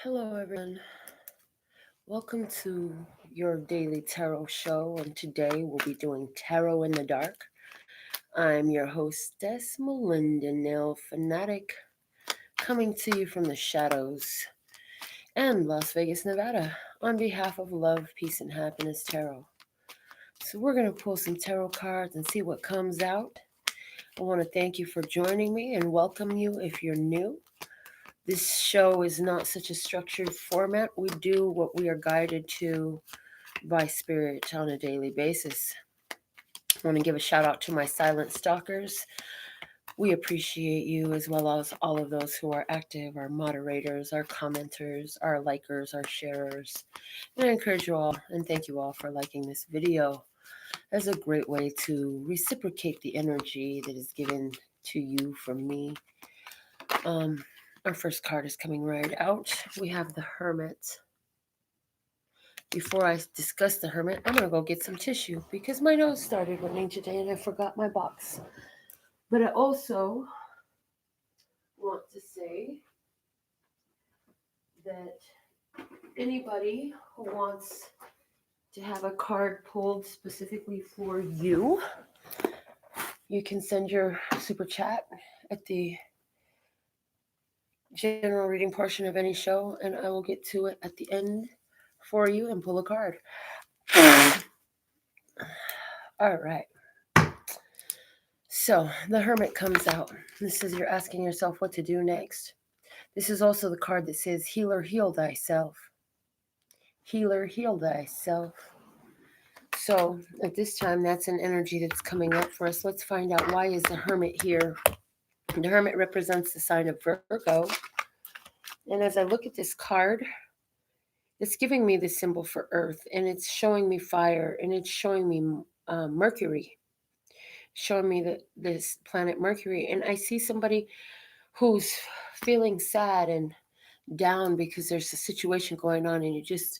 Hello, everyone. Welcome to your daily tarot show, and today we'll be doing Tarot in the Dark. I'm your hostess, Melinda NailFanatic, coming to you from the shadows and Las Vegas, Nevada, on behalf of Love, Peace, and Happiness Tarot. So, we're going to pull some tarot cards and see what comes out. I want to thank you for joining me and welcome you if you're new. This show is not such a structured format. We do what we are guided to by spirit on a daily basis. I want to give a shout out to my silent stalkers. We appreciate you as well as all of those who are active, our moderators, our commenters, our likers, our sharers. And I encourage you all and thank you all for liking this video as a great way to reciprocate the energy that is given to you from me. Our first card is coming right out. We have the Hermit. Before I discuss the Hermit, I'm going to go get some tissue because my nose started running today and I forgot my box. But I also want to say that anybody who wants to have a card pulled specifically for you, you can send your super chat at the general reading portion of any show, and I will get to it at the end for you and pull a card. All right. So the Hermit comes out. This is you're asking yourself what to do next. This is also the card that says, Healer, heal thyself. Healer, heal thyself. So at this time, that's an energy that's coming up for us. Let's find out, why is the Hermit here? The Hermit represents the sign of Virgo. And as I look at this card, it's giving me the symbol for Earth, and it's showing me fire, and it's showing me Mercury, showing me this planet Mercury. And I see somebody who's feeling sad and down because there's a situation going on and you just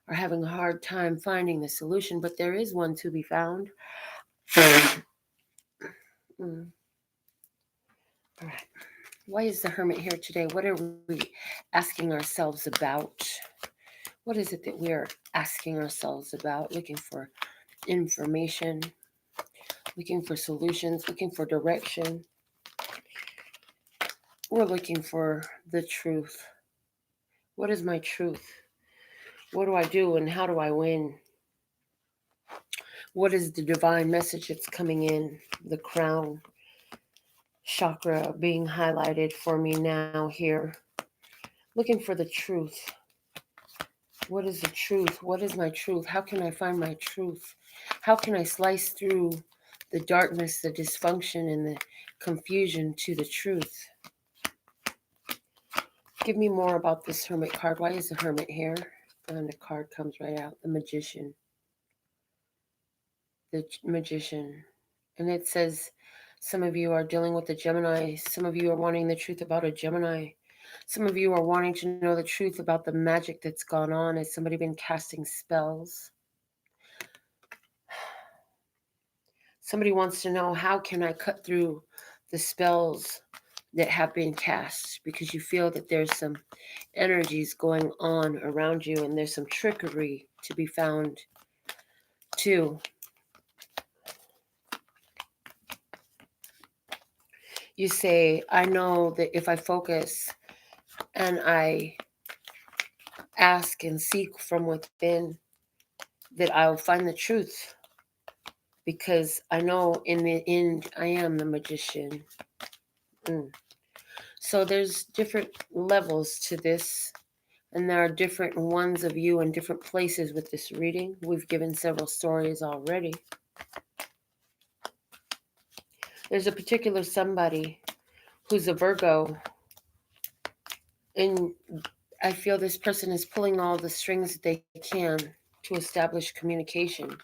are having a hard time finding the solution, but there is one to be found. Mm. All right. Why is the Hermit here today? What are we asking ourselves about? What is it that we are asking ourselves about? Looking for information, looking for solutions, looking for direction. We're looking for the truth. What is my truth? What do I do and how do I win? What is the divine message that's coming in? The crown chakra being highlighted for me now here. Looking for the truth. What is the truth? What is my truth? How can I find my truth? How can I slice through the darkness, the dysfunction, and the confusion to the truth? Give me more about this Hermit card. Why is the Hermit here? And the card comes right out. The Magician. The Magician. And it says, some of you are dealing with a Gemini. Some of you are wanting the truth about a Gemini. Some of you are wanting to know the truth about the magic that's gone on. Has somebody been casting spells? Somebody wants to know, how can I cut through the spells that have been cast? Because you feel that there's some energies going on around you and there's some trickery to be found too. You say, I know that if I focus and I ask and seek from within, that I'll find the truth, because I know in the end I am the magician. So there's different levels to this, and there are different ones of you in different places with this reading. We've given several stories already. There's a particular somebody who's a Virgo, and I feel this person is pulling all the strings that they can to establish communication.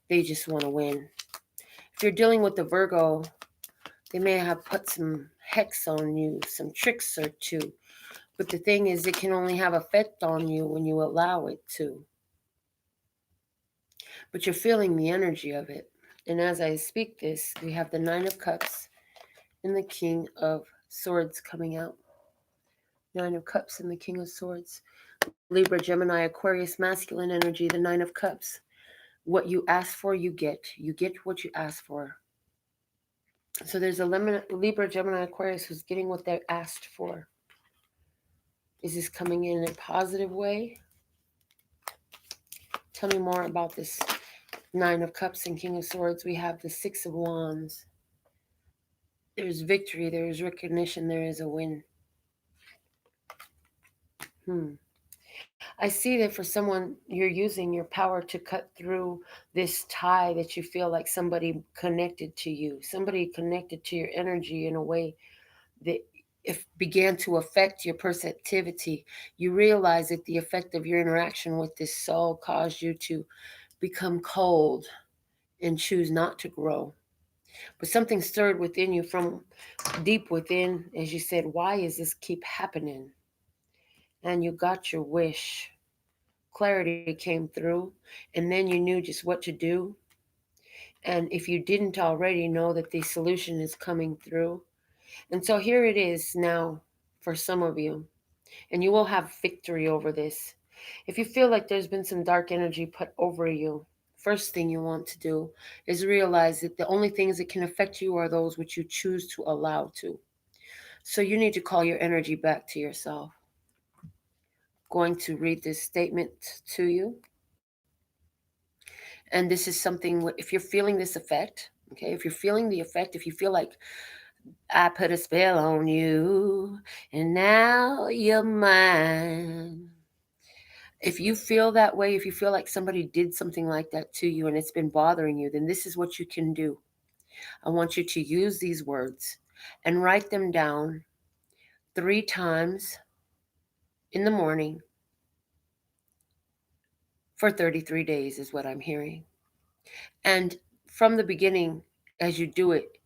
They just want to win. If you're dealing with the Virgo, they may have put some hex on you, some tricks or two. But the thing is, it can only have effect on you when you allow it to. But you're feeling the energy of it. And as I speak this, we have the Nine of Cups and the King of Swords coming out. Nine of Cups and the King of Swords. Libra, Gemini, Aquarius, masculine energy, the Nine of Cups. What you ask for, you get. You get what you ask for. So there's a Libra, Gemini, Aquarius who's getting what they asked for. Is this coming in a positive way? Tell me more about this Nine of Cups and King of Swords. We have the Six of Wands. There's victory, there is recognition, there is a win. I see that for someone, you're using your power to cut through this tie that you feel like somebody connected to you, somebody connected to your energy in a way that if began to affect your perceptivity. You realize that the effect of your interaction with this soul caused you to become cold and choose not to grow. But something stirred within you from deep within, as you said, why is this keep happening? And you got your wish. Clarity came through, and then you knew just what to do. And if you didn't already know that the solution is coming through. And so here it is now for some of you, and you will have victory over this. If you feel like there's been some dark energy put over you, first thing you want to do is realize that the only things that can affect you are those which you choose to allow to. So you need to call your energy back to yourself. Going to read this statement to you. And this is something, if you're feeling this effect, okay, if you're feeling the effect, if you feel like I put a spell on you and now you're mine. If you feel that way, if you feel like somebody did something like that to you and it's been bothering you, then this is what you can do. I want you to use these words and write them down 3 times in the morning for 33 days, is what I'm hearing. And from the beginning, as you do it,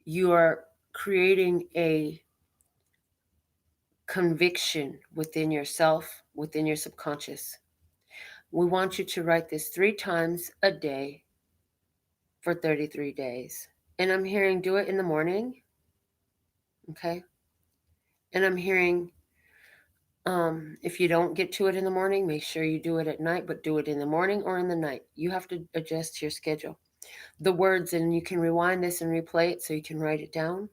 you are creating a conviction within yourself, within your subconscious. We want you to write this 3 times a day for 33 days. And I'm hearing do it in the morning, okay? And I'm hearing if you don't get to it in the morning, make sure you do it at night, but do it in the morning or in the night. You have to adjust your schedule. The words, and you can rewind this and replay it so you can write it down.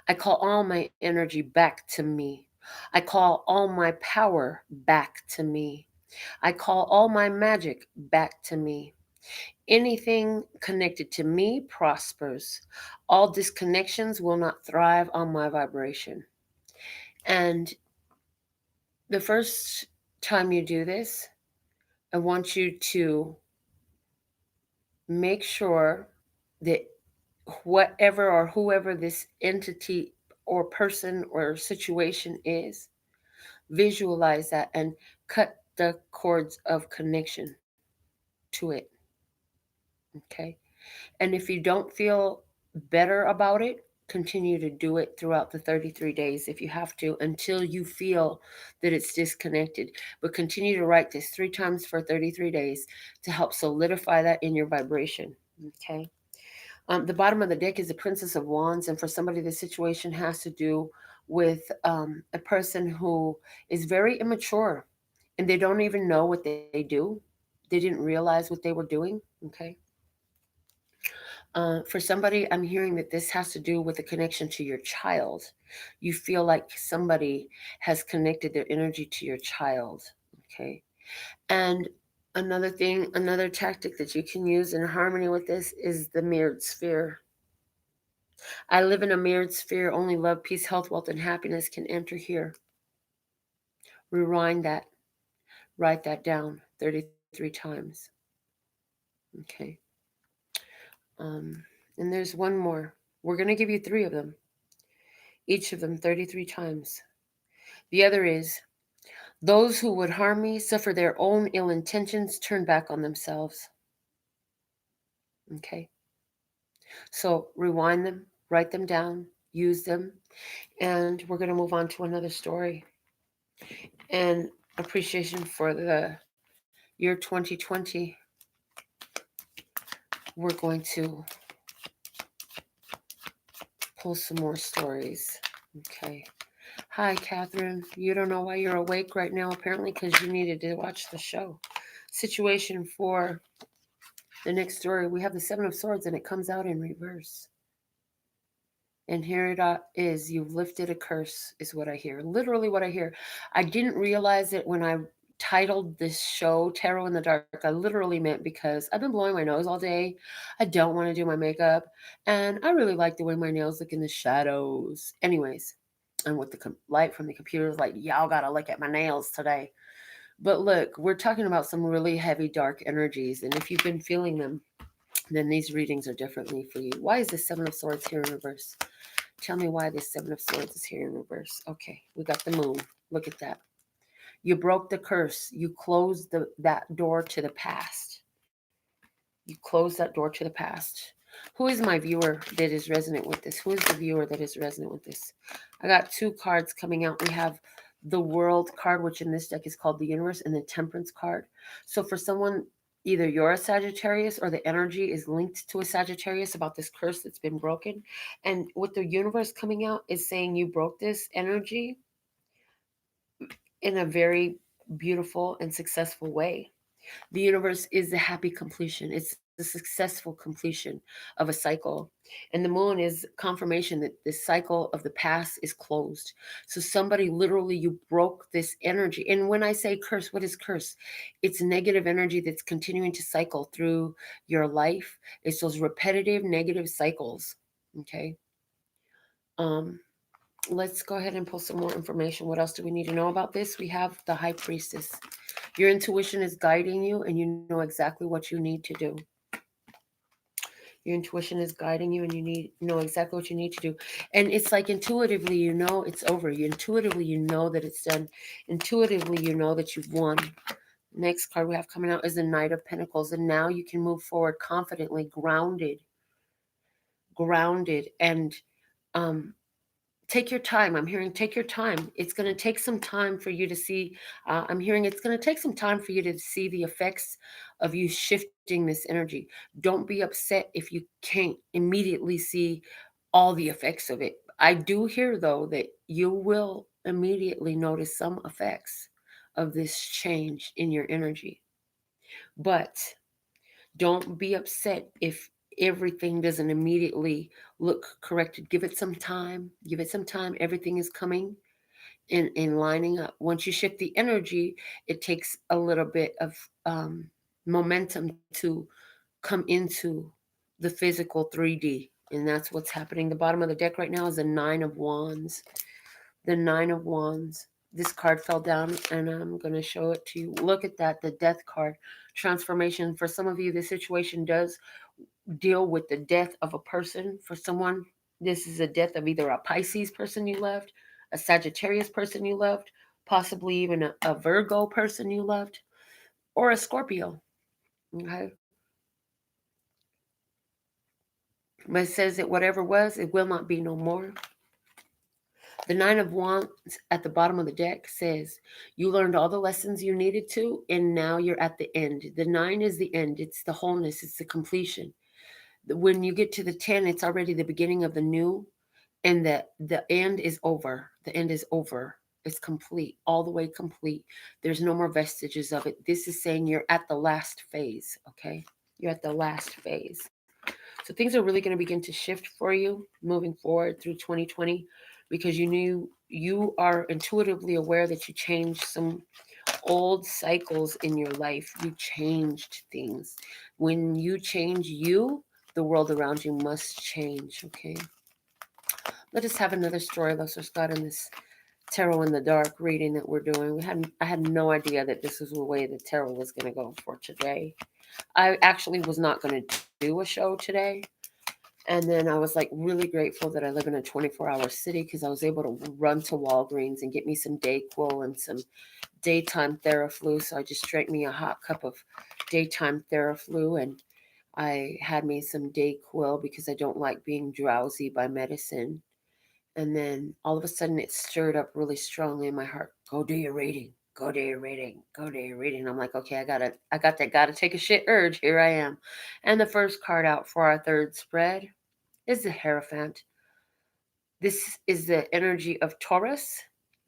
I call all my energy back to me. I call all my power back to me. I call all my magic back to me. Anything connected to me prospers. All disconnections will not thrive on my vibration. And the first time you do this, I want you to make sure that whatever or whoever this entity or person or situation is, visualize that and cut the cords of connection to it. Okay. And if you don't feel better about it, continue to do it throughout the 33 days if you have to until you feel that it's disconnected. But continue to write this 3 times for 33 days to help solidify that in your vibration. Okay. The bottom of the deck is the Princess of Wands. And for somebody, the situation has to do with a person who is very immature and they don't even know what they do. They didn't realize what they were doing. Okay. For somebody, I'm hearing that this has to do with a connection to your child. You feel like somebody has connected their energy to your child. Okay. And another thing, another tactic that you can use in harmony with this is the mirrored sphere. I live in a mirrored sphere. Only love, peace, health, wealth, and happiness can enter here. Rewind that. Write that down 33 times. Okay. Um, and there's one more. We're going to give you 3 of them, each of them 33 times. The other is those who would harm me, suffer their own ill intentions, turn back on themselves. Okay. So rewind them, write them down, use them, and we're going to move on to another story. And appreciation for the year 2020. We're going to pull some more stories. Okay. Hi, Catherine. You don't know why you're awake right now, apparently, because you needed to watch the show. Situation for the next story, we have the Seven of Swords, and it comes out in reverse. And here it is. You've lifted a curse, is what I hear. Literally, what I hear. I didn't realize it when I titled this show Tarot in the Dark. I literally meant because I've been blowing my nose all day. I don't want to do my makeup. And I really like the way my nails look in the shadows. Anyways, and with the light from the computer, like, y'all got to look at my nails today. But look, we're talking about some really heavy, dark energies. And if you've been feeling them, then these readings are differently for you. Why is the Seven of Swords here in reverse? Tell me why this Seven of Swords is here in reverse. Okay, we got the moon. Look at that. You broke the curse. You closed that door to the past. You closed that door to the past. Who is my viewer that is resonant with this? Who is the viewer that is resonant with this? I got two cards coming out. We have the World card, which in this deck is called the Universe, and the Temperance card. So for someone, either you're a Sagittarius or the energy is linked to a Sagittarius about this curse that's been broken. And what the Universe coming out is saying you broke this energy in a very beautiful and successful way. The universe is the happy completion. It's the successful completion of a cycle. And the moon is confirmation that the cycle of the past is closed. So somebody literally, you broke this energy. And when I say curse, what is curse? It's negative energy that's continuing to cycle through your life. It's those repetitive negative cycles. Okay. Um, let's go ahead and pull some more information. What else do we need to know about this? We have the High Priestess. Your intuition is guiding you, and you know exactly what you need to do. Your intuition is guiding you, and you know exactly what you need to do. And it's like intuitively, you know it's over. You intuitively, you know that it's done. Intuitively, you know that you've won. Next card we have coming out is the Knight of Pentacles, and now you can move forward confidently, grounded, and um, take your time. I'm hearing take your time. It's going to take some time for you to see. I'm hearing it's going to take some time for you to see the effects of you shifting this energy. Don't be upset if you can't immediately see all the effects of it. I do hear, though, that you will immediately notice some effects of this change in your energy. But don't be upset if everything doesn't immediately look corrected. Give it some time. Give it some time. Everything is coming in lining up. Once you shift the energy, it takes a little bit of um, momentum to come into the physical 3D. And that's what's happening. The bottom of the deck right now is the Nine of Wands. The Nine of Wands. This card fell down, and I'm going to show it to you. Look at that, the Death card. Transformation. For some of you, this situation does deal with the death of a person. For someone, this is a death of either a Pisces person you loved, a Sagittarius person you loved, possibly even a Virgo person you loved, or a Scorpio. Okay. But it says that whatever was, it will not be no more. The Nine of Wands at the bottom of the deck says, you learned all the lessons you needed to, and now you're at the end. The nine is the end, it's the wholeness, it's the completion. When you get to the 10, it's already the beginning of the new, and the end is over. The end is over. It's complete, all the way complete. There's no more vestiges of it. This is saying you're at the last phase, okay? You're at the last phase. So things are really going to begin to shift for you moving forward through 2020, because you are intuitively aware that you changed some old cycles in your life. You changed things. When you change you, the world around you must change, okay? Let us have another story, Lesser Scott, in this Tarot in the Dark reading that we're doing. I had no idea that this was the way the tarot was going to go for today. I actually was not going to do a show today. And then I was like really grateful that I live in a 24-hour city, because I was able to run to Walgreens and get me some Dayquil and some daytime Theraflu. So I just drank me a hot cup of daytime Theraflu, and I had me some Dayquil because I don't like being drowsy by medicine. And then all of a sudden it stirred up really strongly in my heart. Go do your reading. Go do your reading. Go do your reading. I'm like, okay, I got that gotta take a shit urge. Here I am. And the first card out for our third spread is the Hierophant. This is the energy of Taurus.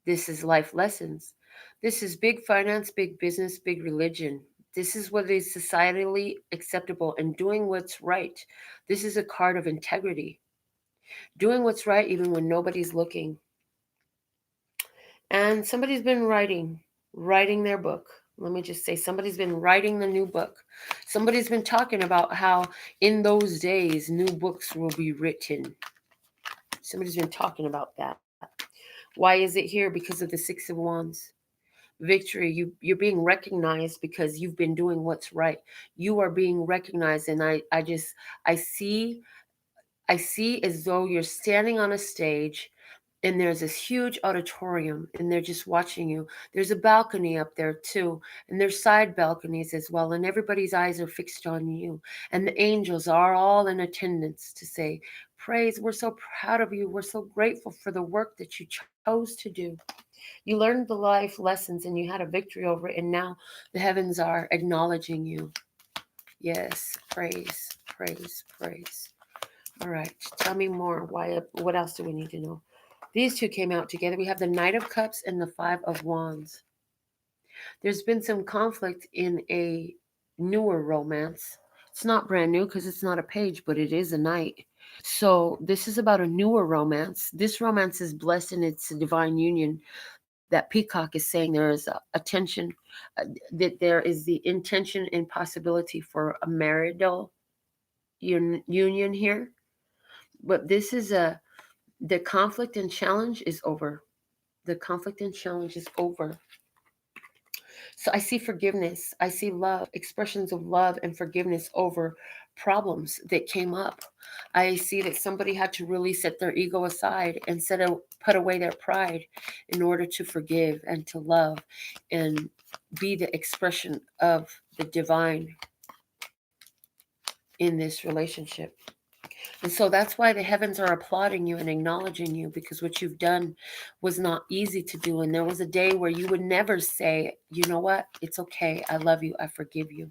This is life lessons. This is big finance, big business, big religion. This is what is societally acceptable and doing what's right. This is a card of integrity. Doing what's right even when nobody's looking. And somebody's been writing their book. Let me just say, somebody's been writing the new book. Somebody's been talking about how in those days new books will be written. Somebody's been talking about that. Why is it here? Because of the Six of Wands. Victory, you're being recognized because you've been doing what's right. You are being recognized, and I see as though you're standing on a stage and there's this huge auditorium and they're just watching you. There's a balcony up there too, and there's side balconies as well, and everybody's eyes are fixed on you. And the angels are all in attendance to say, praise, we're so proud of you. We're so grateful for the work that you chose to do. You learned the life lessons and you had a victory over it, and now the heavens are acknowledging you. Yes, praise, praise, praise. All right, tell me more. Why? What else do we need to know? These two came out together. We have the Knight of Cups and the Five of Wands. There's been some conflict in a newer romance. It's not brand new because it's not a page, but it is a knight. So this is about a newer romance. This romance is blessed and it's a divine union. That Peacock is saying there is a tension, that there is the intention and possibility for a marital union here. But this is the conflict and challenge is over. The conflict and challenge is over. So I see forgiveness. I see love, expressions of love and forgiveness over problems that came up. I see that somebody had to really set their ego aside and put away their pride in order to forgive and to love and be the expression of the divine in this relationship. And so that's why the heavens are applauding you and acknowledging you, because what you've done was not easy to do. And there was a day where you would never say, you know what, it's okay, I love you, I forgive you.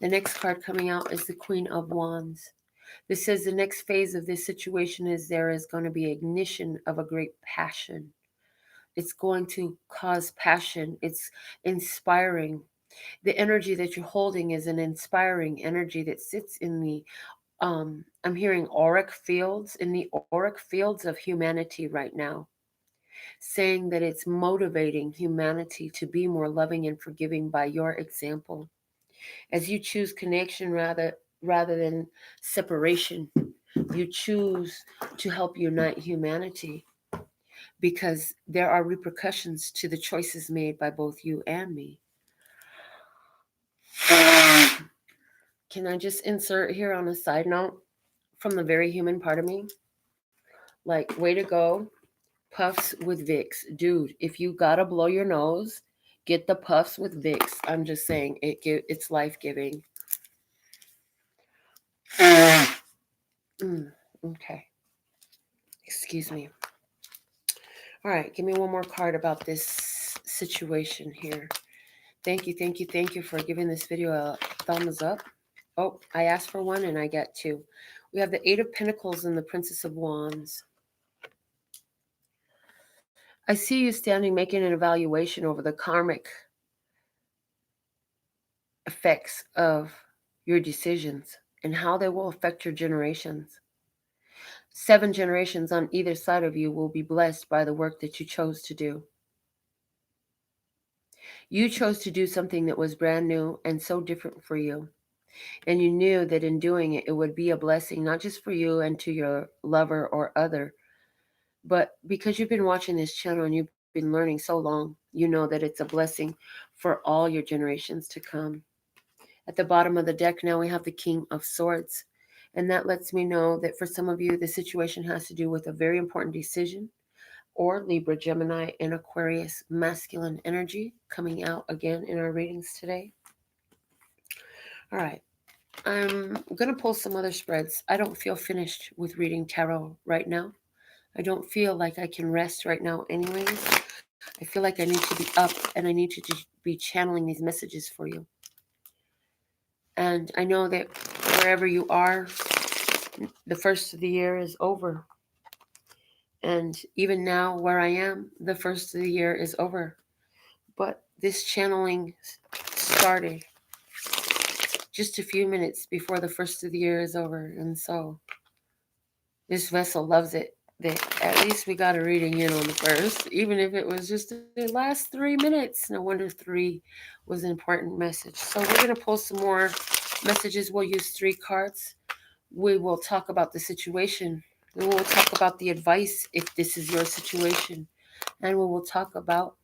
The next card coming out is the Queen of Wands. This says the next phase of this situation is there is going to be ignition of a great passion. It's going to cause passion. It's inspiring. The energy that you're holding is an inspiring energy that sits in the I'm hearing auric fields, in the auric fields of humanity right now, saying that it's motivating humanity to be more loving and forgiving by your example. As you choose connection rather than separation, you choose to help unite humanity because there are repercussions to the choices made by both you and me. Can I just insert here on a side note from the very human part of me? Like, way to go, puffs with Vicks. Dude, if you gotta blow your nose, get the puffs with Vicks. I'm just saying, it's life giving. Okay. Excuse me. All right, give me one more card about this situation here. Thank you, thank you, thank you for giving this video a thumbs up. Oh, I asked for one and I got two. We have the Eight of Pentacles and the Princess of Wands. I see you standing making an evaluation over the karmic effects of your decisions and how they will affect your generations. 7 generations on either side of you will be blessed by the work that you chose to do. You chose to do something that was brand new and so different for you. And you knew that in doing it, it would be a blessing, not just for you and to your lover or other, but because you've been watching this channel and you've been learning so long, you know that it's a blessing for all your generations to come. At the bottom of the deck now we have the King of Swords. And that lets me know that for some of you, the situation has to do with a very important decision, or Libra, Gemini, and Aquarius masculine energy coming out again in our readings today. All right. I'm going to pull some other spreads. I don't feel finished with reading tarot right now. I don't feel like I can rest right now anyways. I feel like I need to be up and I need to just be channeling these messages for you. And I know that wherever you are, the first of the year is over. And even now, where I am, the first of the year is over. But this channeling started just a few minutes before the first of the year is over. And so this vessel loves it that at least we got a reading in on the first, even if it was just the last 3 minutes. No wonder three was an important message. So we're going to pull some more messages. We'll use 3 cards. We will talk about the situation. We will talk about the advice if this is your situation. And we will talk about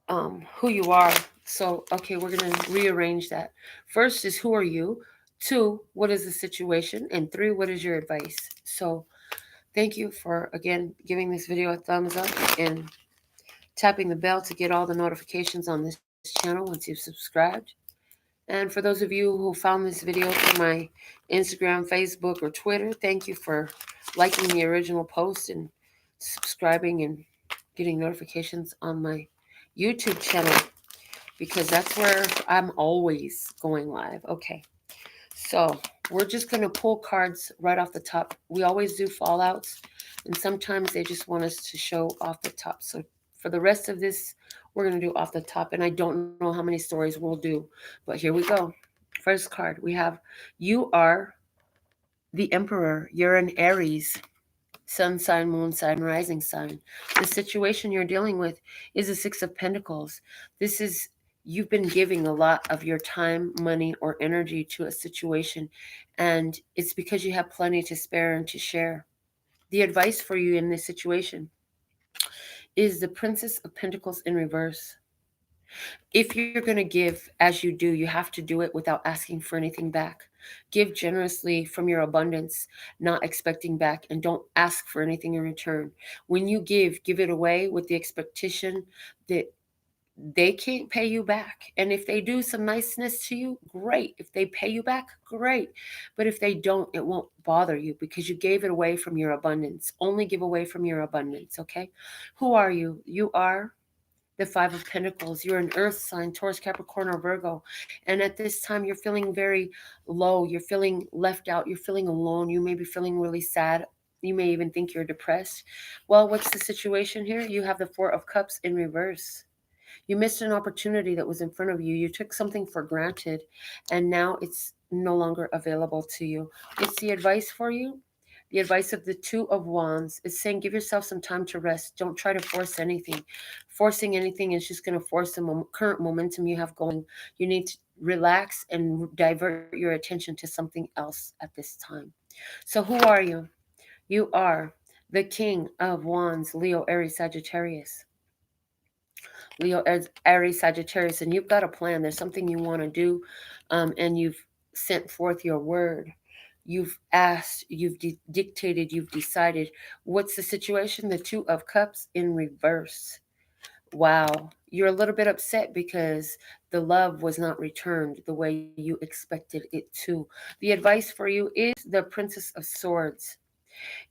who you are. So, okay, we're going to rearrange that. First is who are you? 2, what is the situation? And 3, what is your advice? So, thank you for again giving this video a thumbs up and tapping the bell to get all the notifications on this channel once you've subscribed. And for those of you who found this video through my Instagram, Facebook, or Twitter, thank you for liking the original post and subscribing and getting notifications on my YouTube channel because that's where I'm always going live. Okay, so we're just going to pull cards right off the top. We always do fallouts, and sometimes they just want us to show off the top. So for the rest of this, we're going to do off the top, and I don't know how many stories we'll do, but here we go. First card, we have you are the Emperor. You're an Aries. Sun sign, moon sign, rising sign. The situation you're dealing with is a 6 of Pentacles. This is you've been giving a lot of your time, money, or energy to a situation, and it's because you have plenty to spare and to share. The advice for you in this situation is the Princess of Pentacles in reverse. If you're going to give as you do, you have to do it without asking for anything back. Give generously from your abundance, not expecting back, and don't ask for anything in return. When you give it away with the expectation that they can't pay you back. And if they do some niceness to you, great. If they pay you back, great. But if they don't, it won't bother you because you gave it away from your abundance. Only give away from your abundance, okay? Who are you? You are the 5 of Pentacles. You're an earth sign, Taurus, Capricorn, or Virgo. And at this time, you're feeling very low. You're feeling left out. You're feeling alone. You may be feeling really sad. You may even think you're depressed. Well, what's the situation here? You have the 4 of Cups in reverse. You missed an opportunity that was in front of you. You took something for granted, and now it's no longer available to you. It's the advice for you. The advice of the 2 of Wands is saying give yourself some time to rest. Don't try to force anything. Forcing anything is just going to force the current momentum you have going. You need to relax and divert your attention to something else at this time. So, who are you? You are the King of Wands, Leo, Aries, Sagittarius. Leo, Aries, Sagittarius, and you've got a plan. There's something you want to do, and you've sent forth your word. You've asked, you've dictated, you've decided. What's the situation? The 2 of Cups in reverse. Wow. You're a little bit upset because the love was not returned the way you expected it to. The advice for you is the Princess of Swords.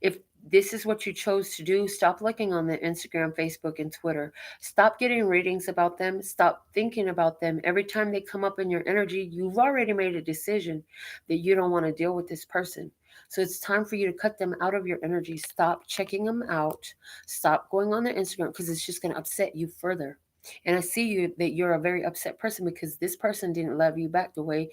If this is what you chose to do, stop looking on the Instagram, Facebook, and Twitter. Stop getting readings about them. Stop thinking about them. Every time they come up in your energy, you've already made a decision that you don't want to deal with this person. So it's time for you to cut them out of your energy. Stop checking them out. Stop going on their Instagram because it's just going to upset you further. And I see you that you're a very upset person because this person didn't love you back the way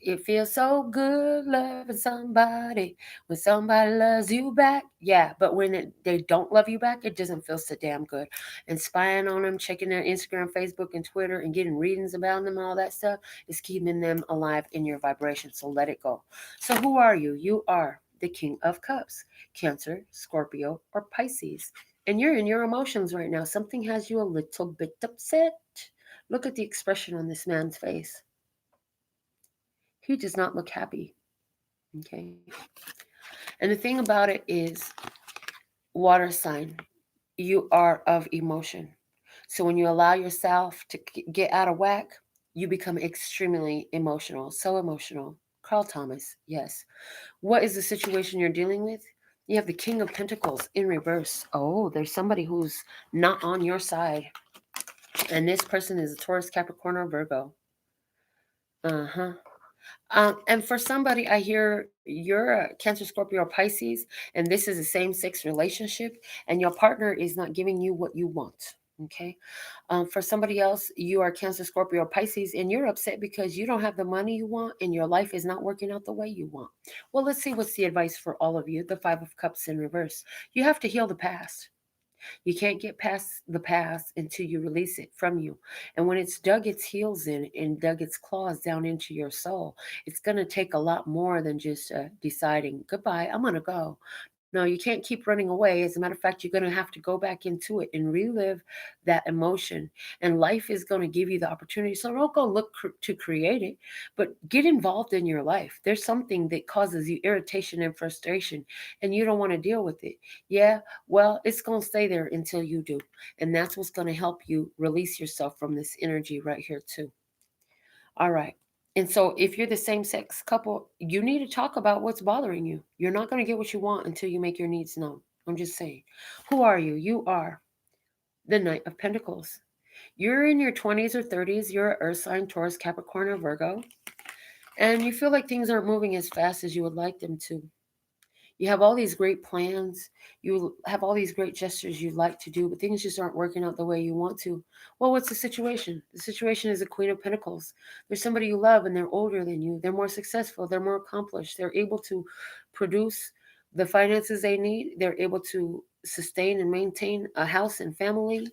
it feels so good loving somebody when somebody loves you back. Yeah, but when they don't love you back, it doesn't feel so damn good. And spying on them, checking their Instagram, Facebook, and Twitter, and getting readings about them and all that stuff is keeping them alive in your vibration. So let it go. So who are you? You are the King of Cups, Cancer, Scorpio, or Pisces. And you're in your emotions right now. Something has you a little bit upset. Look at the expression on this man's face. He does not look happy. Okay. And the thing about it is, water sign, you are of emotion. So when you allow yourself to get out of whack, you become extremely emotional. So emotional. Carl Thomas, yes. What is the situation you're dealing with? You have the King of Pentacles in reverse. Oh, there's somebody who's not on your side. And this person is a Taurus, Capricorn, or Virgo. Uh-huh. And for somebody, I hear you're a Cancer, Scorpio, or Pisces, and this is a same sex relationship, and your partner is not giving you what you want. Okay. For somebody else, you are Cancer, Scorpio, or Pisces, and you're upset because you don't have the money you want and your life is not working out the way you want. Well, let's see what's the advice for all of you. The Five of Cups in reverse. You have to heal the past. You can't get past the past until you release it from you. And when it's dug its heels in and dug its claws down into your soul, it's going to take a lot more than just deciding, goodbye, I'm going to go. No, you can't keep running away. As a matter of fact, you're going to have to go back into it and relive that emotion. And life is going to give you the opportunity. So don't go look to create it, but get involved in your life. There's something that causes you irritation and frustration, and you don't want to deal with it. Yeah, well, it's going to stay there until you do. And that's what's going to help you release yourself from this energy right here, too. All right. And so, if you're the same sex couple, you need to talk about what's bothering you. You're not going to get what you want until you make your needs known. I'm just saying. Who are you? You are the Knight of Pentacles. You're in your 20s or 30s. You're an Earth sign, Taurus, Capricorn, or Virgo. And you feel like things aren't moving as fast as you would like them to. You have all these great plans. You have all these great gestures you like to do, but things just aren't working out the way you want to. Well, what's the situation? The situation is a Queen of Pentacles. There's somebody you love and they're older than you. They're more successful. They're more accomplished. They're able to produce the finances they need. They're able to sustain and maintain a house and family.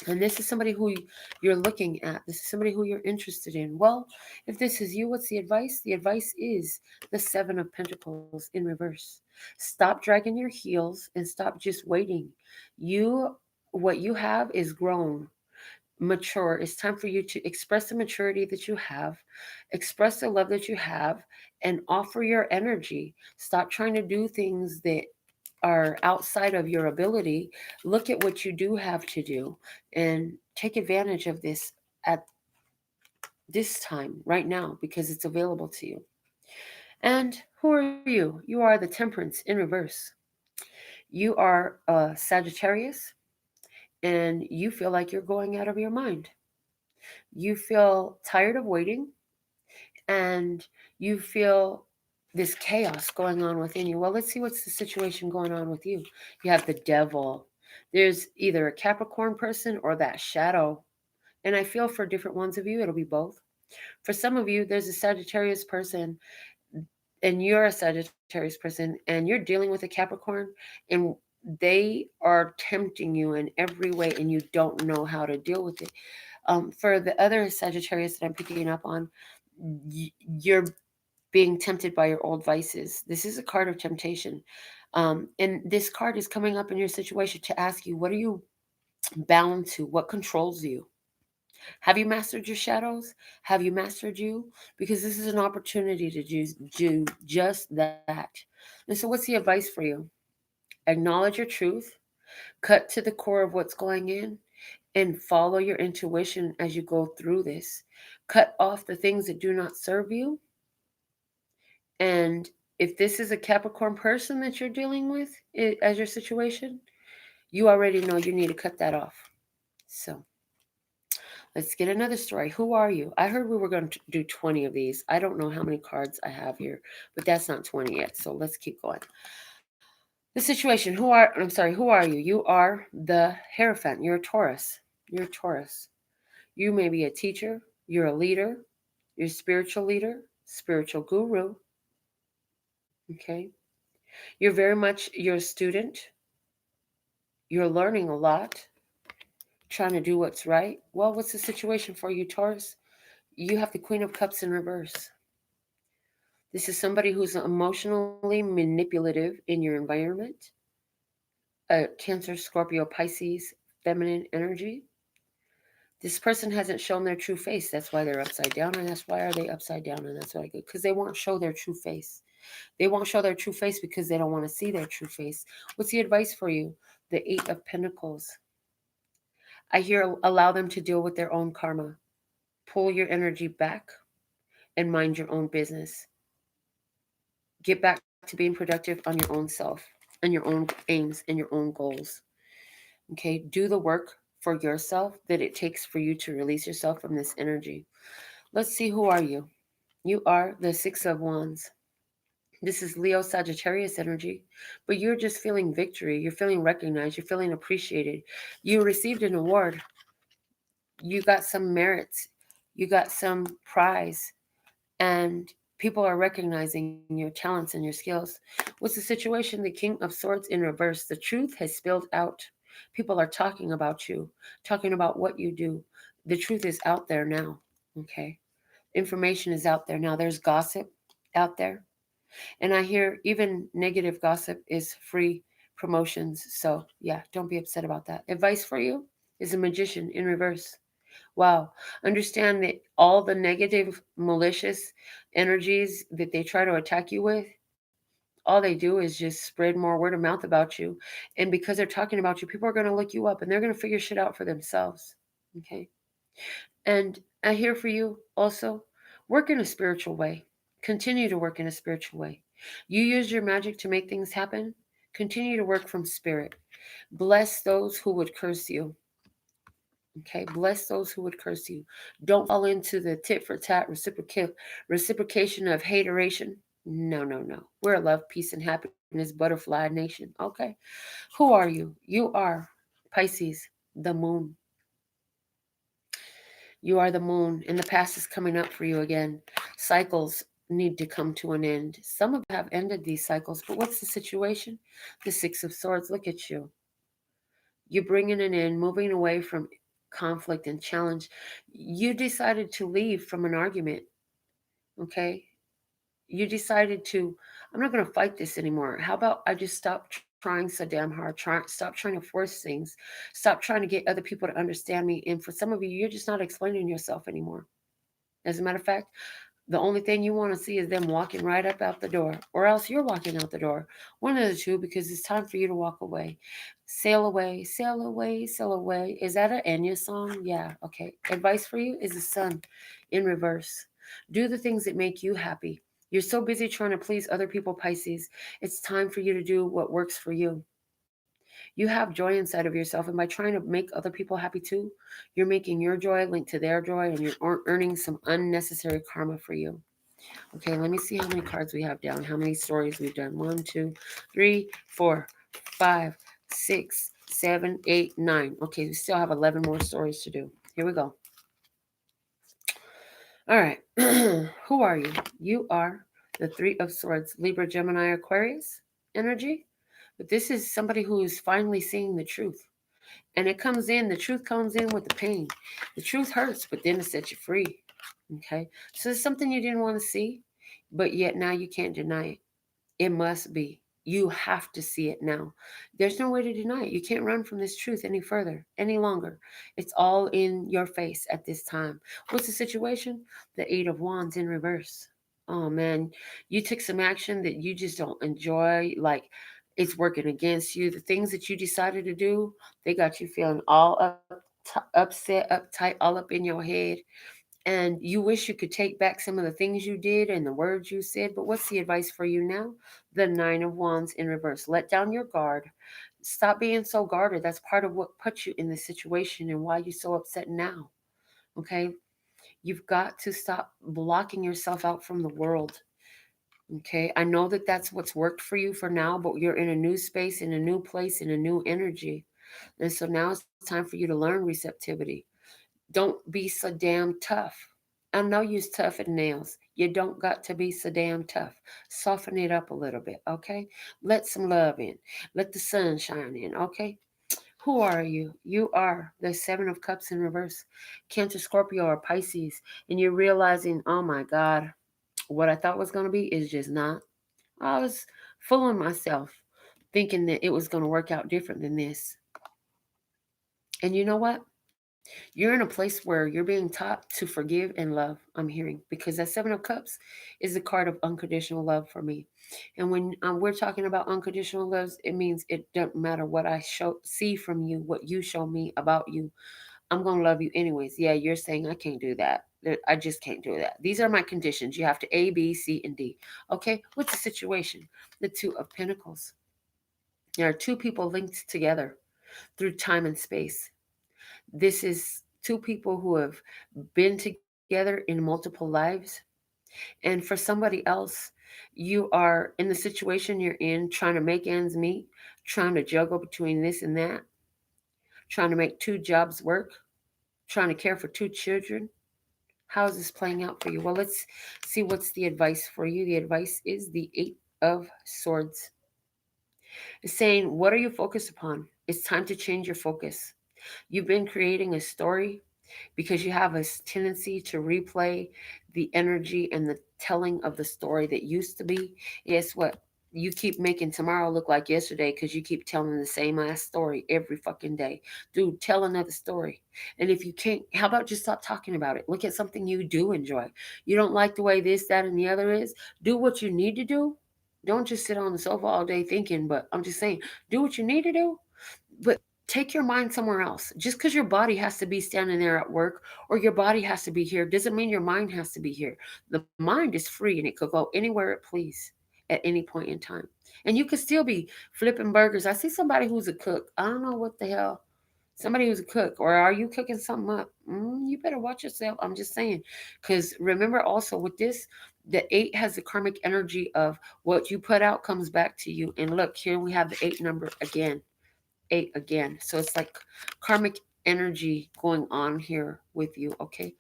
And this is somebody who you're looking at. This is somebody who you're interested in. Well, if this is you, what's the advice? The advice is the Seven of Pentacles in reverse. Stop dragging your heels and stop just waiting. You, what you have is grown, mature. It's time for you to express the maturity that you have, express the love that you have, and offer your energy. Stop trying to do things that are outside of your ability. Look at what you do have to do and take advantage of this at this time right now because it's available to you. And who are you? You are the Temperance in reverse. You are a Sagittarius and you feel like you're going out of your mind. You feel tired of waiting and you feel this chaos going on within you. Well, let's see what's the situation going on with you. You have the devil. There's either a Capricorn person or that shadow. And I feel for different ones of you, it'll be both. For some of you, there's a Sagittarius person and you're a Sagittarius person and you're dealing with a Capricorn and they are tempting you in every way and you don't know how to deal with it. For the other Sagittarius that I'm picking up on, you're being tempted by your old vices. This is a card of temptation. And this card is coming up in your situation to ask you, what are you bound to? What controls you? Have you mastered your shadows? Have you mastered you? Because this is an opportunity to do just that. And so, what's the advice for you? Acknowledge your truth, cut to the core of what's going in, and follow your intuition as you go through this. Cut off the things that do not serve you. And if this is a Capricorn person that you're dealing with as your situation, you already know you need to cut that off. So let's get another story. Who are you? I heard we were going to do 20 of these. I don't know how many cards I have here, but that's not 20 yet. So let's keep going. The situation. Who are you? You are the Hierophant. You're a Taurus. You're a Taurus. You may be a teacher. You're a leader. You're a spiritual leader, spiritual guru. Okay. You're a student. You're learning a lot, trying to do what's right. Well, what's the situation for you, Taurus? You have the Queen of Cups in reverse. This is somebody who's emotionally manipulative in your environment. A Cancer, Scorpio, Pisces, feminine energy. This person hasn't shown their true face. That's why they're upside down, and that's why are they upside down, and that's why because they won't show their true face. They won't show their true face because they don't want to see their true face. What's the advice for you? The Eight of Pentacles. I hear allow them to deal with their own karma. Pull your energy back and mind your own business. Get back to being productive on your own self and your own aims and your own goals. Okay, do the work for yourself that it takes for you to release yourself from this energy. Let's see, who are you? You are the Six of Wands. This is Leo Sagittarius energy, but you're just feeling victory. You're feeling recognized. You're feeling appreciated. You received an award. You got some merits. You got some prize. And people are recognizing your talents and your skills. What's the situation? The King of Swords in reverse. The truth has spilled out. People are talking about you, talking about what you do. The truth is out there now. Okay. Information is out there now. There's gossip out there. And I hear even negative gossip is free promotions. So, yeah, don't be upset about that. Advice for you is a magician in reverse. Wow. Understand that all the negative, malicious energies that they try to attack you with, all they do is just spread more word of mouth about you. And because they're talking about you, people are going to look you up and they're going to figure shit out for themselves. Okay. And I hear for you also work in a spiritual way. Continue to work in a spiritual way. You use your magic to make things happen. Continue to work from spirit. Bless those who would curse you. Okay, bless those who would curse you. Don't fall into the tit for tat reciprocation of hateration. No, no, no. We're a love, peace, and happiness butterfly nation. Okay. Who are you? You are Pisces, the moon. You are the moon, and the past is coming up for you again. Cycles need to come to an end. Some of you have ended these cycles, but what's the situation? The Six of Swords. Look at you. You're bringing it in, moving away from conflict and challenge. You decided to leave from an argument, okay? You decided to, I'm not going to fight this anymore. How about I just stop trying so damn hard, stop trying to force things, stop trying to get other people to understand me. And for some of you, you're just not explaining yourself anymore. As a matter of fact, the only thing you want to see is them walking right up out the door, or else you're walking out the door. One of the two, because it's time for you to walk away. Sail away, sail away, sail away. Is that an Enya song? Yeah, okay. Advice for you is the sun in reverse. Do the things that make you happy. You're so busy trying to please other people, Pisces. It's time for you to do what works for you. You have joy inside of yourself, and by trying to make other people happy too, you're making your joy linked to their joy, and you're earning some unnecessary karma for you. Okay, let me see how many cards we have down, how many stories we've done. 1, 2, 3, 4, 5, 6, 7, 8, 9. Okay, we still have 11 more stories to do. Here we go. All right. Who are you? You are the Three of Swords, Libra, Gemini, Aquarius energy. But this is somebody who is finally seeing the truth. And it comes in, the truth comes in with the pain. The truth hurts, but then it sets you free. Okay? So it's something you didn't want to see, but yet now you can't deny it. It must be. You have to see it now. There's no way to deny it. You can't run from this truth any further, any longer. It's all in your face at this time. What's the situation? The Eight of Wands in reverse. Oh man, you took some action that you just don't enjoy. Like it's working against you. The things that you decided to do, they got you feeling all upset, uptight, all up in your head, and you wish you could take back some of the things you did and the words you said. But what's the advice for you now? The Nine of Wands in reverse. Let down your guard. Stop being so guarded. That's part of what put you in this situation and why you're so upset now. Okay? You've got to stop blocking yourself out from the world. Okay? I know that that's what's worked for you for now, but you're in a new space, in a new place, in a new energy. And so now it's time for you to learn receptivity. Don't be so damn tough. I know you're tough as nails. You don't got to be so damn tough. Soften it up a little bit, okay? Let some love in. Let the sun shine in, okay? Who are you? You are the Seven of Cups in reverse. Cancer, Scorpio, or Pisces. And you're realizing, oh my God, what I thought was going to be is just not. I was fooling myself thinking that it was going to work out different than this. And you know what? You're in a place where you're being taught to forgive and love, I'm hearing, because that Seven of Cups is the card of unconditional love for me. And when we're talking about unconditional love, it means it doesn't matter what I see from you, what you show me about you. I'm going to love you anyways. Yeah, you're saying I can't do that. I just can't do that. These are my conditions. You have to A, B, C, and D. Okay, what's the situation? The Two of Pentacles. There are two people linked together through time and space. This is two people who have been together in multiple lives. And for somebody else, you are in the situation you're in, trying to make ends meet, trying to juggle between this and that, trying to make two jobs work, trying to care for two children. How is this playing out for you? Well, let's see what's the advice for you. The advice is the Eight of Swords. It's saying, what are you focused upon? It's time to change your focus. You've been creating a story because you have a tendency to replay the energy and the telling of the story that used to be. Guess what? You keep making tomorrow look like yesterday because you keep telling the same ass story every fucking day. Dude, tell another story. And if you can't, how about just stop talking about it? Look at something you do enjoy. You don't like the way this, that, and the other is? Do what you need to do. Don't just sit on the sofa all day thinking, but I'm just saying, do what you need to do, but take your mind somewhere else. Just because your body has to be standing there at work or your body has to be here doesn't mean your mind has to be here. The mind is free and it could go anywhere it please at any point in time. And you could still be flipping burgers. I see somebody who's a cook. I don't know what the hell. Somebody who's a cook, or are you cooking something up? You better watch yourself. I'm just saying, because remember also with this, the eight has the karmic energy of what you put out comes back to you. And look, here we have the eight number again, eight again. So it's like karmic energy going on here with you. Okay,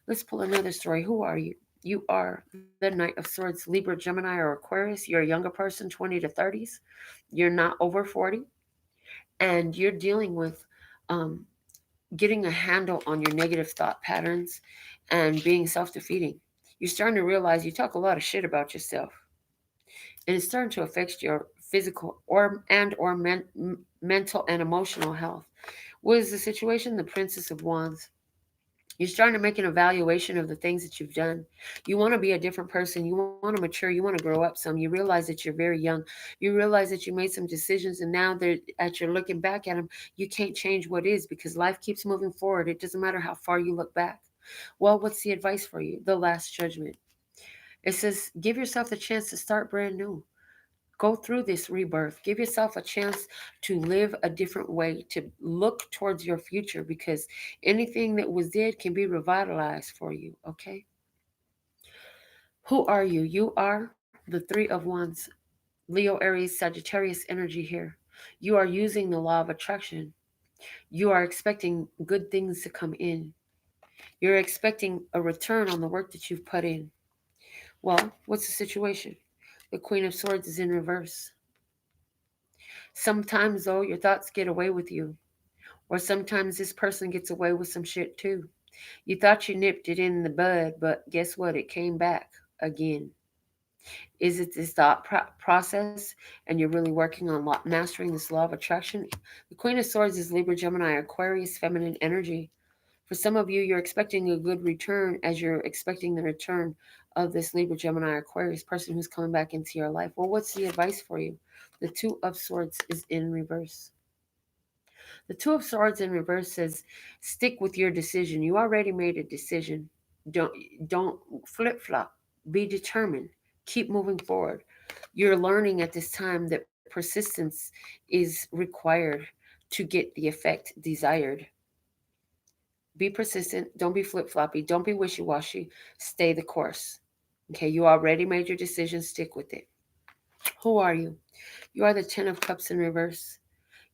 let's pull another story. Who are you? You are the Knight of Swords, Libra, Gemini, or Aquarius. You're a younger person, 20 to 30s. You're not over 40, and you're dealing with um, getting a handle on your negative thought patterns and being self-defeating. You're starting to realize you talk a lot of shit about yourself, and it's starting to affect your physical or mental and emotional health. What is the situation? The Princess of Wands. You're starting to make an evaluation of the things that you've done. You want to be a different person. You want to mature. You want to grow up some. You realize that you're very young. You realize that you made some decisions, and now that as you're looking back at them, you can't change what is because life keeps moving forward. It doesn't matter how far you look back. Well, what's the advice for you? The Last Judgment. It says, give yourself the chance to start brand new. Go through this rebirth. Give yourself a chance to live a different way, to look towards your future because anything that was dead can be revitalized for you. Okay. Who are you? You are the Three of Wands, Leo, Aries, Sagittarius energy here. You are using the law of attraction. You are expecting good things to come in. You're expecting a return on the work that you've put in. Well, what's the situation? The Queen of Swords is in reverse. Sometimes, though, your thoughts get away with you. Or sometimes this person gets away with some shit too. You thought you nipped it in the bud, but guess what? It came back again. Is it this thought process and you're really working on mastering this law of attraction? The Queen of Swords is Libra, Gemini, Aquarius, feminine energy. For some of you, you're expecting a good return as you're expecting the return of this Libra, Gemini, Aquarius person who's coming back into your life. Well, what's the advice for you? The Two of Swords is in reverse. The Two of Swords in reverse says, stick with your decision. You already made a decision. Don't don't flip flop. Be determined. Keep moving forward. You're learning at this time that persistence is required to get the effect desired. Be persistent. Don't be flip floppy. Don't be wishy washy. Stay the course. Okay, you already made your decision. Stick with it. Who are you? You are the Ten of Cups in reverse.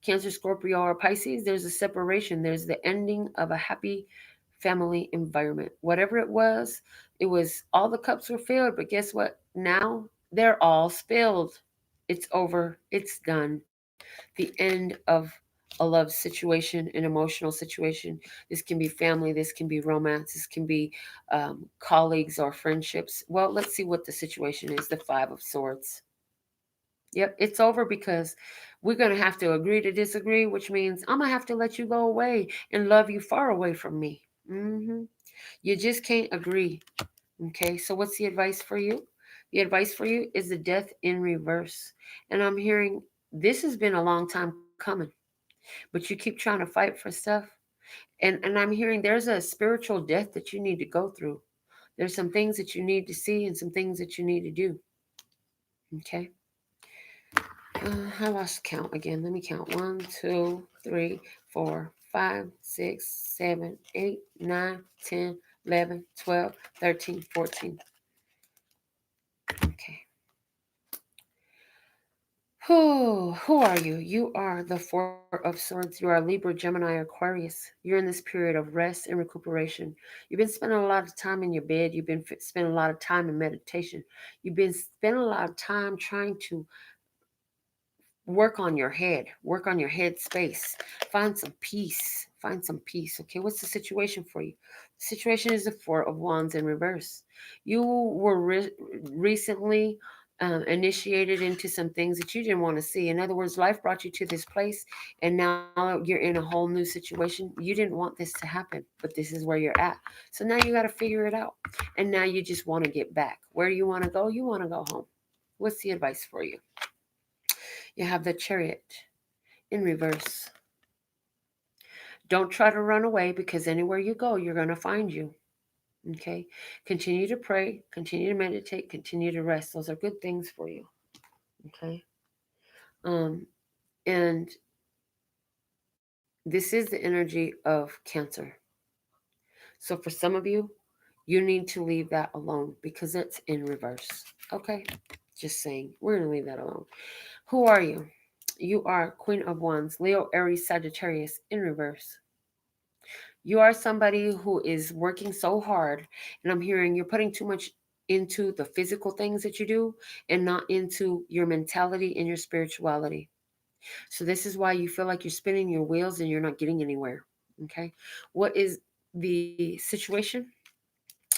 Cancer, Scorpio, or Pisces, there's a separation. There's the ending of a happy family environment. Whatever it was all the cups were filled, but guess what? Now they're all spilled. It's over. It's done. The end of a love situation, an emotional situation. This can be family. This can be romance. This can be colleagues or friendships. Well, let's see what the situation is. The Five of Swords. Yep, it's over because we're going to have to agree to disagree, which means I'm going to have to let you go away and love you far away from me. You just can't agree. Okay, so what's the advice for you? The advice for you is the Death in reverse. And I'm hearing this has been a long time coming, but you keep trying to fight for stuff. And I'm hearing there's a spiritual death that you need to go through. There's some things that you need to see and some things that you need to do. Okay. I lost count again. Let me count. 1, 2, 3, 4, 5, 6, 7, 8, 9, 10, 11, 12, 13, 14. Who are you? You are the Four of Swords. You are Libra, Gemini, Aquarius. You're in this period of rest and recuperation. You've been spending a lot of time in your bed. You've been spending a lot of time in meditation. You've been spending a lot of time trying to work on your head space, find some peace, find some peace. Okay, what's the situation for you? The situation is the Four of Wands in reverse. You were recently initiated into some things that you didn't want to see. In other words, life brought you to this place, and now you're in a whole new situation. You didn't want this to happen, but this is where you're at. So now you got to figure it out, and now you just want to get back where you want to go. You want to go home. What's the advice for you? You have the Chariot in reverse. Don't try to run away, because anywhere you go, you're going to find you. Okay? Continue to pray, continue to meditate, continue to rest. Those are good things for you. Okay? Um, and this is the energy of Cancer. So for some of you, you need to leave that alone because it's in reverse. Okay? Just saying. We're going to leave that alone. Who are you? You are Queen of Wands, Leo, Aries, Sagittarius in reverse. You are somebody who is working so hard, and I'm hearing you're putting too much into the physical things that you do and not into your mentality and your spirituality. So this is why you feel like you're spinning your wheels and you're not getting anywhere. Okay? What is the situation?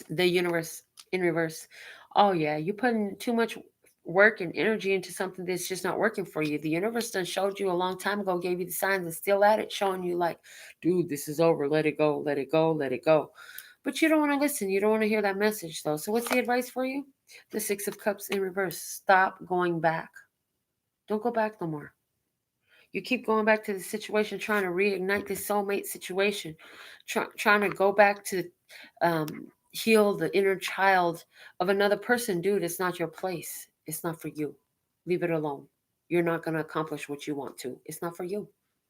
The universe in reverse. Oh yeah, you're putting too much work and energy into something that's just not working for you. The universe done showed you a long time ago, gave you the signs, and still at it, showing you like, dude, this is over. Let it go, let it go, let it go. But you don't want to listen. You don't want to hear that message though. So what's the advice for you? The Six of Cups in reverse. Stop going back. Don't go back no more. You keep going back to the situation, trying to reignite this soulmate situation, trying to go back to um, heal the inner child of another person. Dude, it's not your place. It's not for you. Leave it alone. You're not going to accomplish what you want to. It's not for you.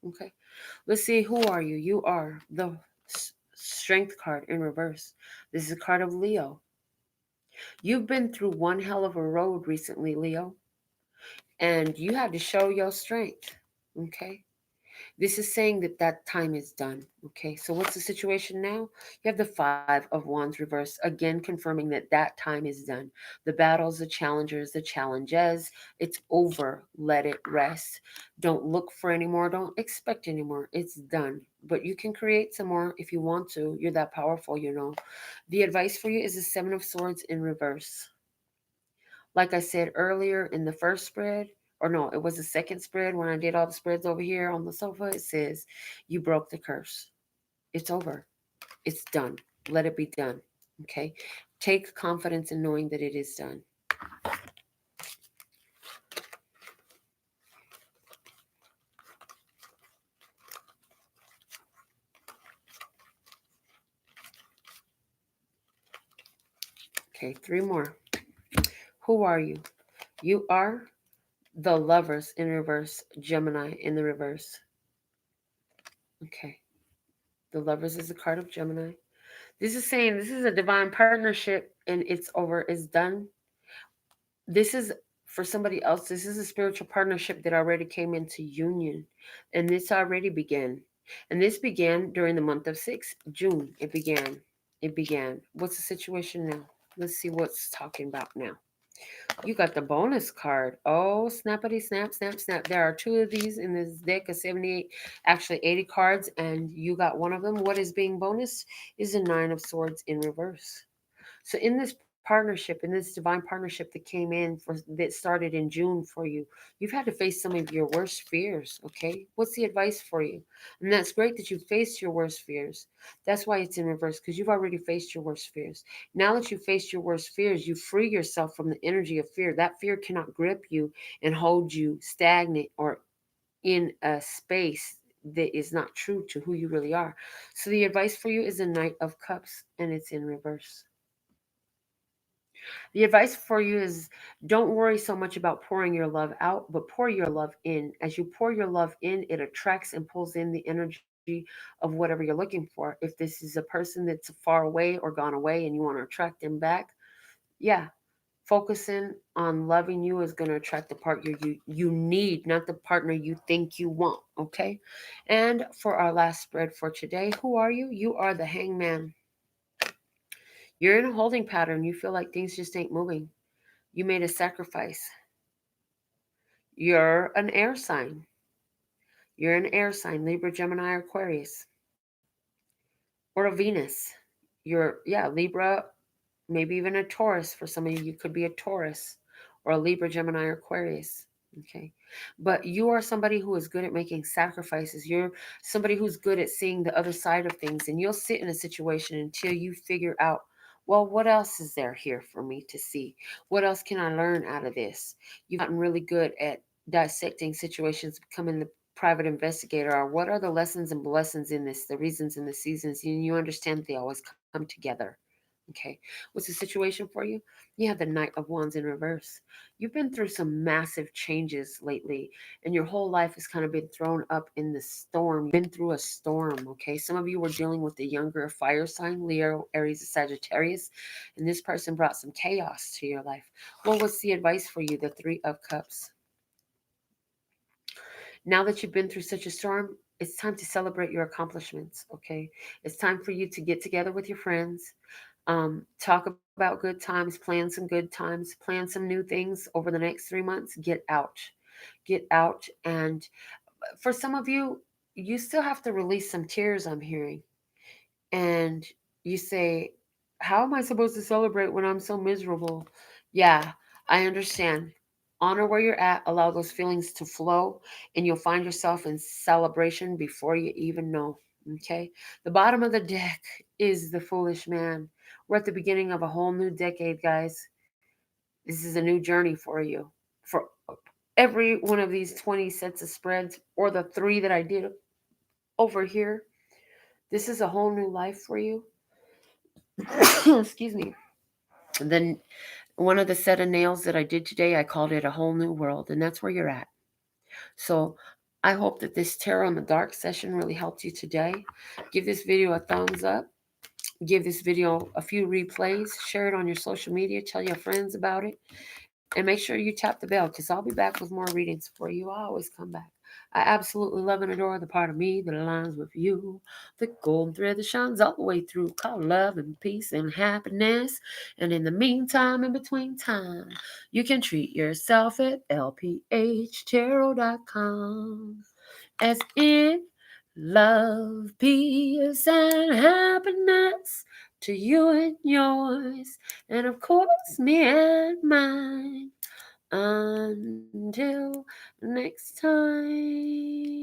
Okay. Let's see. Who are you? You are the Strength card in reverse. This is a card of Leo. You've been through one hell of a road recently, Leo, and you had to show your strength. Okay. This is saying that that time is done. Okay, so what's the situation now? You have the Five of Wands reverse, again confirming that that time is done. The battles, the challengers, the challenges, it's over. Let it rest. Don't look for anymore. Don't expect anymore. It's done. But you can create some more if you want to. You're that powerful, you know. The advice for you is the Seven of Swords in reverse. Like I said earlier in the first spread, or no, it was the second spread when I did all the spreads over here on the sofa, it says, you broke the curse. It's over. It's done. Let it be done. Okay? Take confidence in knowing that it is done. Okay, three more. Who are you? You are the Lovers in reverse, Gemini in the reverse. Okay. The Lovers is a card of Gemini. This is saying this is a divine partnership and it's over, it's done. This is for somebody else. This is a spiritual partnership that already came into union, and this already began. And this began during the month of June. It began. It began. What's the situation now? Let's see what's talking about now. You got the bonus card. Oh, snappity snap, snap, snap. There are two of these in this deck of 78, actually 80 cards, and you got one of them. What is being bonus is the Nine of Swords in reverse. So in this partnership, in this divine partnership that came in for that started in June for you, you've had to face some of your worst fears. Okay, what's the advice for you? And that's great that you faced your worst fears. That's why it's in reverse, because you've already faced your worst fears. Now that you've faced your worst fears, you free yourself from the energy of fear. That fear cannot grip you and hold you stagnant or in a space that is not true to who you really are. So the advice for you is the Knight of Cups, and it's in reverse. The advice for you is don't worry so much about pouring your love out, but pour your love in. As you pour your love in, it attracts and pulls in the energy of whatever you're looking for. If this is a person that's far away or gone away and you want to attract them back, yeah, Focusing on loving you is going to attract the partner you need, not the partner you think you want. Okay. And for our last spread for today, who are you? You are the hangman. You're in a holding pattern. You feel like things just ain't moving. You made a sacrifice. You're an air sign. You're an air sign, Libra, Gemini, or Aquarius, or a Venus. You're, yeah, Libra, maybe even a Taurus. For some of you, you could be a Taurus or a Libra, Gemini, or Aquarius. Okay. But you are somebody who is good at making sacrifices. You're somebody who's good at seeing the other side of things. And you'll sit in a situation until you figure out, well, what else is there here for me to see? What else can I learn out of this? You've gotten really good at dissecting situations, becoming the private investigator, or what are the lessons and lessons in this, the reasons and the seasons, and you understand they always come together. Okay. What's the situation for you? You have the Knight of Wands in reverse. You've been through some massive changes lately, and your whole life has kind of been thrown up in the storm. You've been through a storm, okay? Some of you were dealing with the younger fire sign, Leo, Aries, Sagittarius, and this person brought some chaos to your life. Well, what's the advice for you? The Three of Cups. Now that you've been through such a storm, it's time to celebrate your accomplishments, okay? It's time for you to get together with your friends, talk about good times, plan some good times, plan some new things over the next 3 months. Get out. Get out. And for some of you, you still have to release some tears, I'm hearing. And you say, how am I supposed to celebrate when I'm so miserable? Yeah, I understand. Honor where you're at, allow those feelings to flow, and you'll find yourself in celebration before you even know. Okay? The bottom of the deck is the foolish man. We're at the beginning of a whole new decade, guys. This is a new journey for you. For every one of these 20 sets of spreads, or the three that I did over here, this is a whole new life for you. Excuse me. And then one of the set of nails that I did today, I called it a whole new world, and that's where you're at. So I hope that this Tarot in the Dark session really helped you today. Give this video a thumbs up. Give this video a few replays. Share it on your social media. Tell your friends about it. And make sure you tap the bell because I'll be back with more readings for you. I always come back. I absolutely love and adore the part of me that aligns with you. The golden thread that shines all the way through, called love and peace and happiness. And in the meantime, in between time, you can treat yourself at lphtarot.com. As in love, peace, and happiness to you and yours, and of course, me and mine. Until next time.